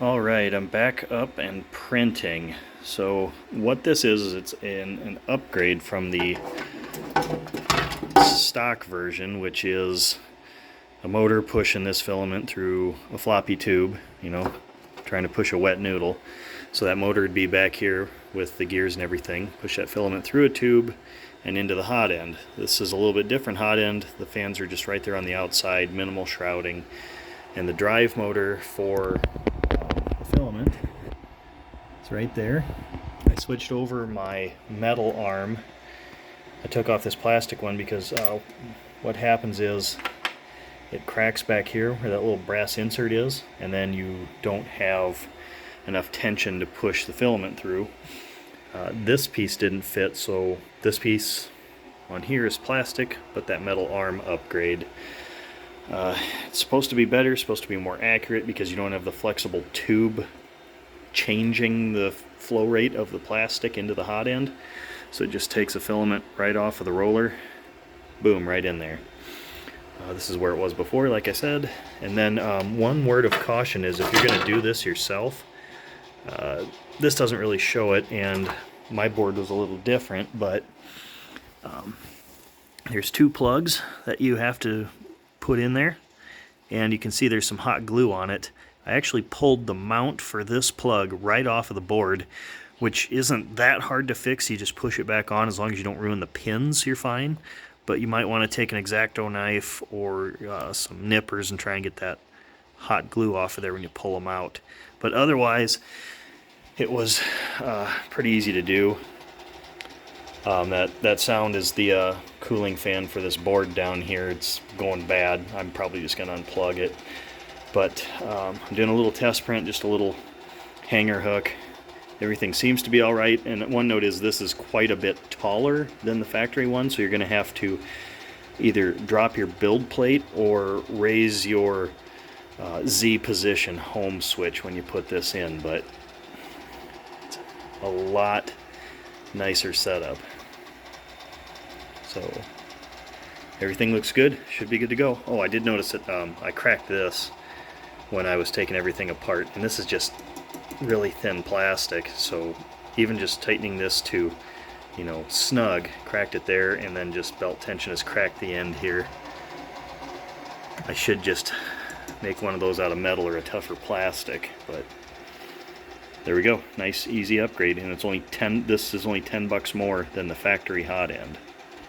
Alright, I'm back up and printing. So what this is it's an upgrade from the stock version, which is a motor pushing this filament through a floppy tube, trying to push a wet noodle. So that motor would be back here with the gears and everything, push that filament through a tube and into the hot end. This is a little bit different hot end. The fans are just right there on the outside, minimal shrouding. And the drive motor for the filament is right there. I switched over my metal arm. I took off this plastic one because what happens is it cracks back here where that little brass insert is, and then you don't have enough tension to push the filament through. This piece didn't fit, so this piece on here is plastic, but that metal arm upgrade. It's supposed to be better, supposed to be more accurate because you don't have the flexible tube changing the flow rate of the plastic into the hot end. So it just takes a filament right off of the roller, boom, right in there. This is where it was before, like I said. And then one word of caution is if you're going to do this yourself, this doesn't really show it, and my board was a little different, but there's two plugs that you have to put in there, and you can see there's some hot glue on it. I actually pulled the mount for this plug right off of the board, which isn't that hard to fix. You just push it back on. As long as you don't ruin the pins, you're fine. But you might want to take an X-Acto knife or some nippers and try and get that hot glue off of there when you pull them out. But otherwise, it was pretty easy to do. That sound is the cooling fan for this board down here. It's going bad. I'm probably just going to unplug it. But I'm doing a little test print, just a little hanger hook. Everything seems to be all right. And one note is this is quite a bit taller than the factory one, so you're going to have to either drop your build plate or raise your Z position home switch when you put this in. But it's a lot nicer setup. So everything looks good, should be good to go. Oh, I did notice that I cracked this when I was taking everything apart, and this is just really thin plastic, so even just tightening this to snug, cracked it there, and then just belt tension has cracked the end here. I should just make one of those out of metal or a tougher plastic, but there we go. Nice easy upgrade, and it's only this is only $10 more than the factory hot end.